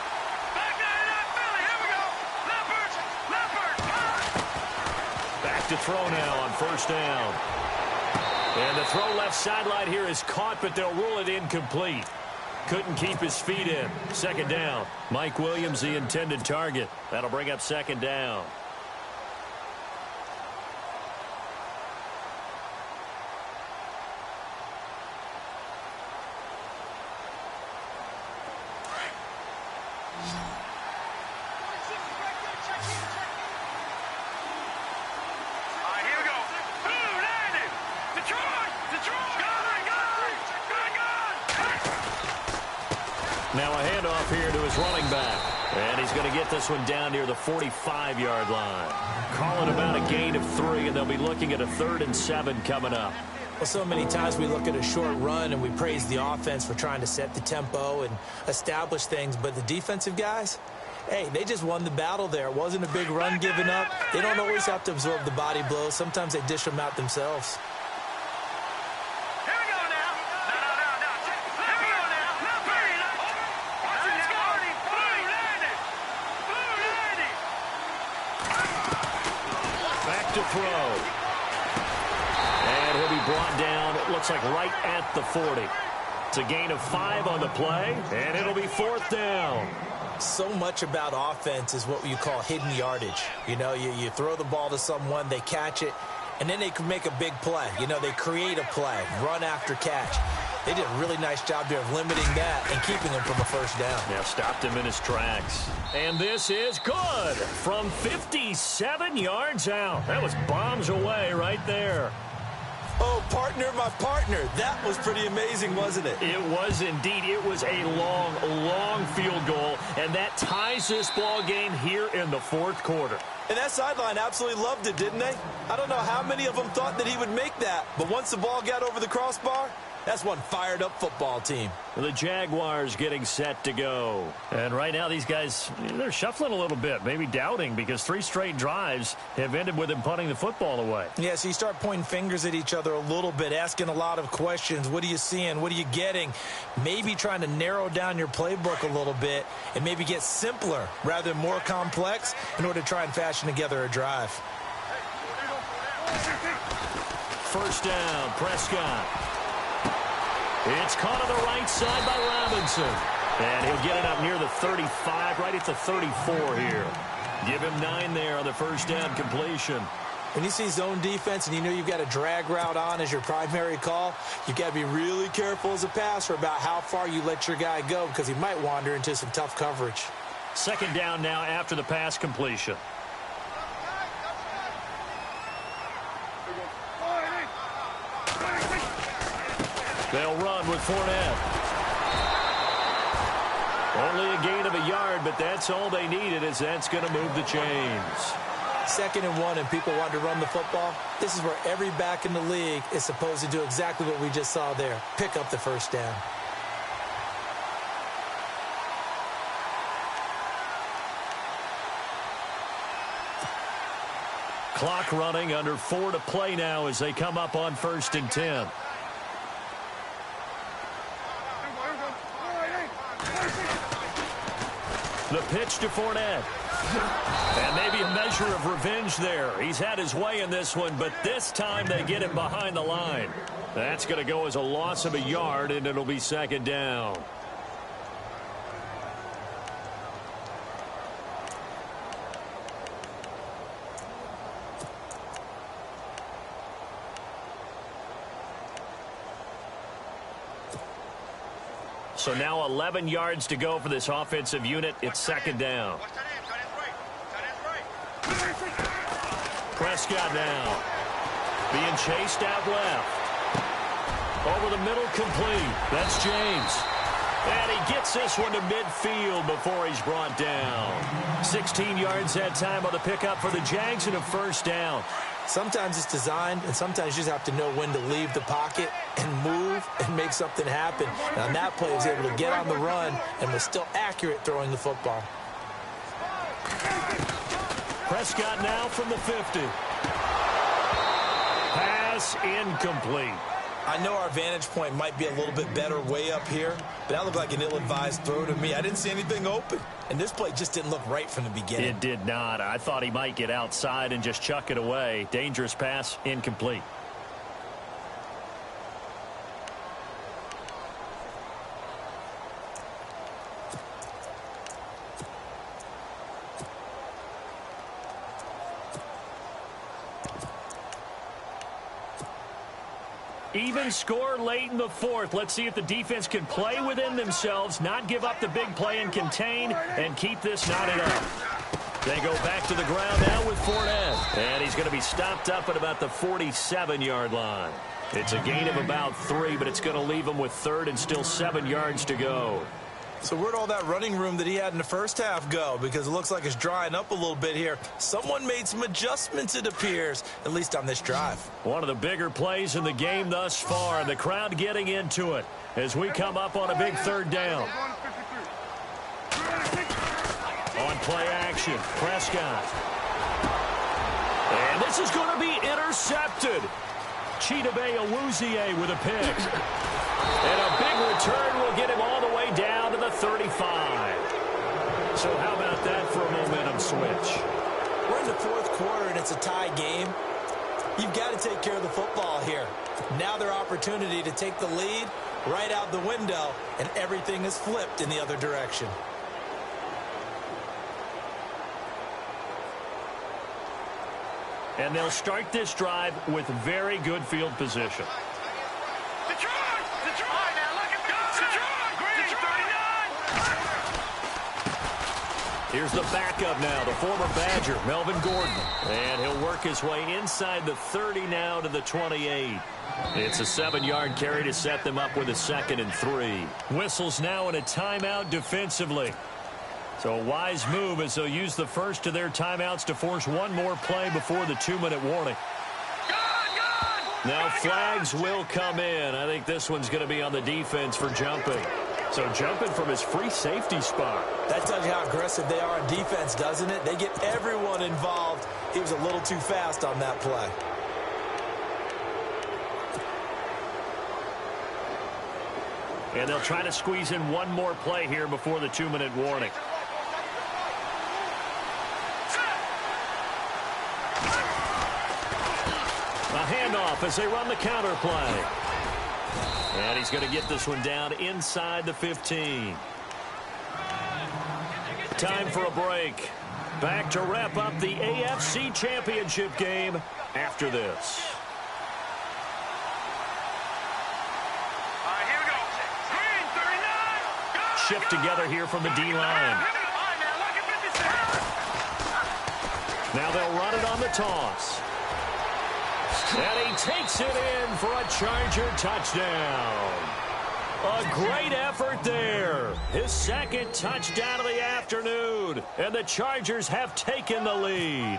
[SPEAKER 6] Back nine out, Philly. Here we go. Leopard, Leopard.
[SPEAKER 3] Back to throw now on first down. And the throw left sideline here is caught, but they'll rule it incomplete. Couldn't keep his feet in. 2nd down. Mike Williams, the intended target. That'll bring up 2nd down. Now a handoff here to his running back. And he's going to get this one down near the 45-yard line. Calling about a gain of 3, and they'll be looking at a 3rd and 7 coming up.
[SPEAKER 4] Well, so many times we look at a short run and we praise the offense for trying to set the tempo and establish things. But the defensive guys, Hey, they just won the battle there. It wasn't a big run given up. They don't always have to absorb the body blows. Sometimes they dish them out themselves.
[SPEAKER 6] Here we go now. No. Here we go now. Let's go. Blue landing.
[SPEAKER 3] Back to throw. And he'll be brought down, it looks like right at the 40. It's a gain of 5 on the play, and it'll be 4th down.
[SPEAKER 4] So much about offense is what you call hidden yardage. You know, you throw the ball to someone, they catch it, and then they can make a big play. You know, they create a play, run after catch. They did a really nice job there of limiting that and keeping him from a first down.
[SPEAKER 3] Yeah, stopped him in his tracks. And this is good from 57 yards out. That was bombs away right there.
[SPEAKER 4] Oh, partner, my partner. That was pretty amazing, wasn't it?
[SPEAKER 3] It was indeed. It was a long field goal, and that ties this ball game here in the 4th quarter.
[SPEAKER 4] And that sideline absolutely loved it, didn't they? I don't know how many of them thought that he would make that, but once the ball got over the crossbar, that's one fired-up football team.
[SPEAKER 3] The Jaguars getting set to go. And right now, these guys, they're shuffling a little bit, maybe doubting, because 3 straight drives have ended with them punting the football away.
[SPEAKER 4] Yeah, so you start pointing fingers at each other a little bit, asking a lot of questions. What are you seeing? What are you getting? Maybe trying to narrow down your playbook a little bit and maybe get simpler rather than more complex in order to try and fashion together a drive.
[SPEAKER 3] First down, Prescott. It's caught on the right side by Robinson. And he'll get it up near the 35, right at the 34 here. Give him 9 there on the first down completion.
[SPEAKER 4] When you see zone defense and you know you've got a drag route on as your primary call, you've got to be really careful as a passer about how far you let your guy go because he might wander into some tough coverage.
[SPEAKER 3] Second down now after the pass completion. They'll run with Fournette. Only a gain of a yard, but that's all they needed, as that's going to move the chains.
[SPEAKER 4] 2nd and 1, and people want to run the football. This is where every back in the league is supposed to do exactly what we just saw there. Pick up the first down.
[SPEAKER 3] Clock running, under 4 to play now as they come up on 1st and 10. The pitch to Fournette. And maybe a measure of revenge there. He's had his way in this one, but this time they get him behind the line. That's going to go as a loss of a yard, and it'll be 2nd down. So now 11 yards to go for this offensive unit. It's 2nd down. Prescott now being chased out left. Over the middle, complete. That's James. And he gets this one to midfield before he's brought down. 16 yards that time on the pickup for the Jags and a first down.
[SPEAKER 4] Sometimes it's designed, and sometimes you just have to know when to leave the pocket and move and make something happen. Now, on that play, he was able to get on the run and was still accurate throwing the football.
[SPEAKER 3] Prescott now from the 50. Pass incomplete.
[SPEAKER 4] I know our vantage point might be a little bit better way up here, but that looked like an ill-advised throw to me. I didn't see anything open, and this play just didn't look right from the beginning.
[SPEAKER 3] It did not. I thought he might get outside and just chuck it away. Dangerous pass, incomplete. Even score late in the 4th. Let's see if the defense can play within themselves, not give up the big play and contain, and keep this knotted up. They go back to the ground now with Fournette. And he's going to be stopped up at about the 47-yard line. It's a gain of about 3, but it's going to leave him with 3rd and still 7 yards to go.
[SPEAKER 4] So where'd all that running room that he had in the first half go? Because it looks like it's drying up a little bit here. Someone made some adjustments, it appears, at least on this drive.
[SPEAKER 3] One of the bigger plays in the game thus far, and the crowd getting into it as we come up on a big 3rd down. On play action, Prescott. And this is going to be intercepted. Chidobe Awuzie with a pick. And a big return will get him all the way down to the 35. So how about that for a momentum switch?
[SPEAKER 4] We're in the fourth quarter, and it's a tie game. You've got to take care of the football here. Now their opportunity to take the lead right out the window, and everything is flipped in the other direction.
[SPEAKER 3] And they'll start this drive with very good field position. Here's the backup now, the former Badger, Melvin Gordon. And he'll work his way inside the 30 now to the 28. It's a 7-yard carry to set them up with a 2nd and 3. Whistles now in a timeout defensively. So a wise move as they'll use the first of their timeouts to force one more play before the 2-minute warning. Now flags will come in. I think this one's going to be on the defense for jumping. So jumping from his free safety spot.
[SPEAKER 4] That tells you how aggressive they are on defense, doesn't it? They get everyone involved. He was a little too fast on that play.
[SPEAKER 3] And they'll try to squeeze in one more play here before the 2-minute warning. A handoff as they run the counter play. And he's going to get this one down inside the 15. Time for a break. Back to wrap up the AFC Championship game after this.
[SPEAKER 6] Here we go. Green, 39.
[SPEAKER 3] Shift together here from the D-line. Now they'll run it on the toss. And he takes it in for a Charger touchdown. A great effort there. His 2nd touchdown of the afternoon. And the Chargers have taken the lead.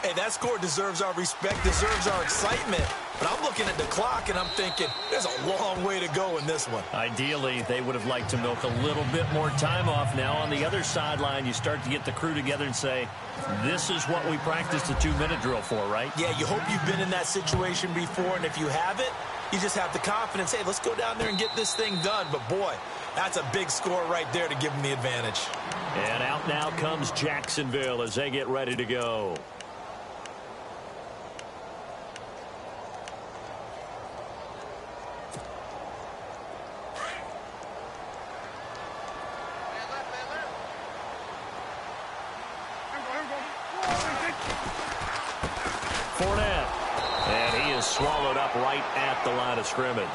[SPEAKER 4] Hey, that score deserves our respect, deserves our excitement. But I'm looking at the clock, and I'm thinking there's a long way to go in this one.
[SPEAKER 3] Ideally, they would have liked to milk a little bit more time off. Now, on the other sideline, you start to get the crew together and say, this is what we practiced the 2-minute drill for, right?
[SPEAKER 4] Yeah, you hope you've been in that situation before, and if you haven't, you just have the confidence, hey, let's go down there and get this thing done. But, boy, that's a big score right there to give them the advantage.
[SPEAKER 3] And out now comes Jacksonville as they get ready to go. Swallowed up right at the line of scrimmage.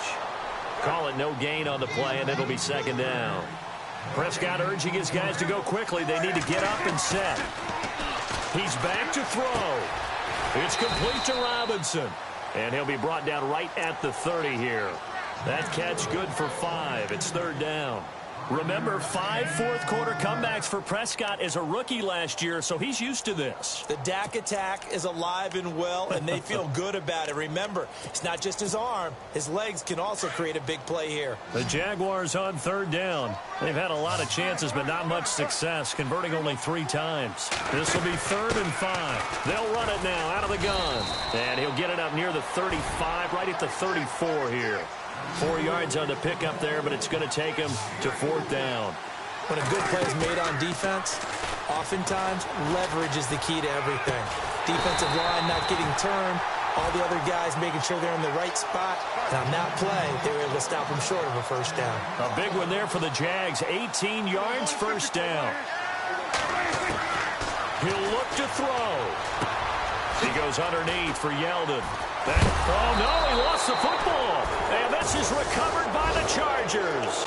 [SPEAKER 3] Call it no gain on the play, and it'll be 2nd down. Prescott urging his guys to go quickly. They need to get up and set. He's back to throw. It's complete to Robinson. And he'll be brought down right at the 30 here. That catch good for 5. It's 3rd down. Remember, 5 fourth-quarter comebacks for Prescott as a rookie last year, so he's used to this.
[SPEAKER 4] The Dak attack is alive and well, and they feel good about it. Remember, it's not just his arm. His legs can also create a big play here.
[SPEAKER 3] The Jaguars on 3rd down. They've had a lot of chances, but not much success, converting only 3 times. This will be 3rd and 5. They'll run it now out of the gun. And he'll get it up near the 35, right at the 34 here. 4 yards on the pickup there, but it's going to take him to 4th down.
[SPEAKER 4] When a good play is made on defense, oftentimes leverage is the key to everything. Defensive line not getting turned, all the other guys making sure they're in the right spot. And on that play, they were able to stop him short of a 1st down.
[SPEAKER 3] A big one there for the Jags. 18 yards, 1st down. He'll look to throw. He goes underneath for Yeldon. Oh, no, he lost the football. And this is recovered by the Chargers.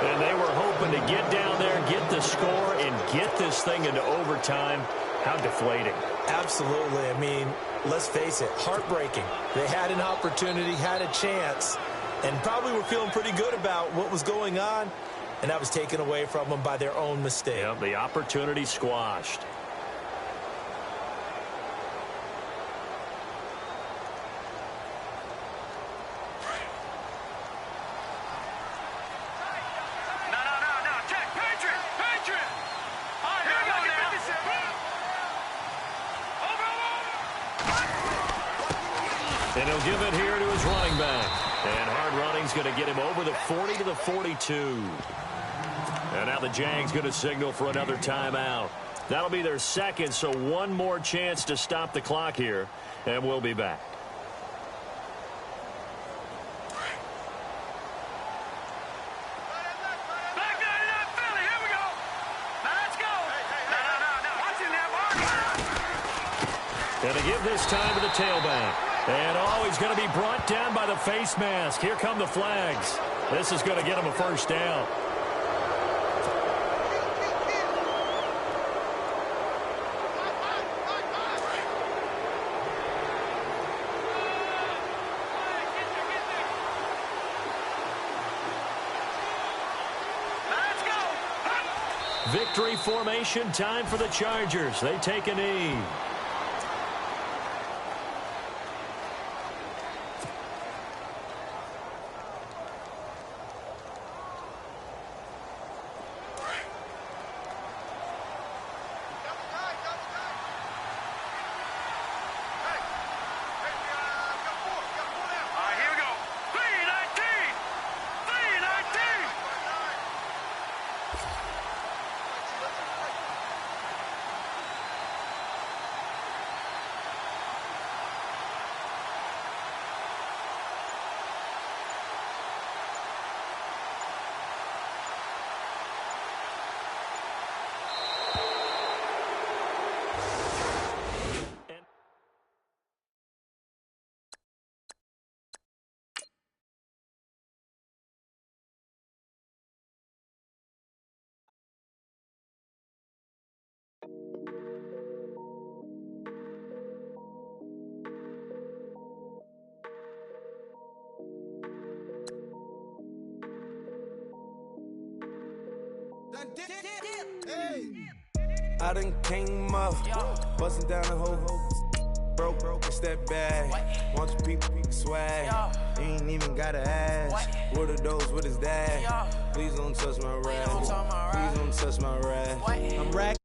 [SPEAKER 3] And they were hoping to get down there, get the score, and get this thing into overtime. How deflating.
[SPEAKER 4] Absolutely. I mean, let's face it, heartbreaking. They had an opportunity, had a chance, and probably were feeling pretty good about what was going on, and that was taken away from them by their own mistake.
[SPEAKER 3] Yeah, the opportunity squashed. And he'll give it here to his running back. And hard running's going to get him over the 40 to the 42. And now the Jags going to signal for another timeout. That'll be their second, so one more chance to stop the clock here, and we'll be back. And to give this time to the tailback. And, he's going to be brought down by the face mask. Here come the flags. This is going to get him a first down. Victory formation time for the Chargers. They take a knee.
[SPEAKER 7] I done came up, busting down the whole broke, it's that bag. Want your people swag, you ain't even gotta ask. What are those, what is that? Please don't touch my rag, please don't touch my rag. I'm rack.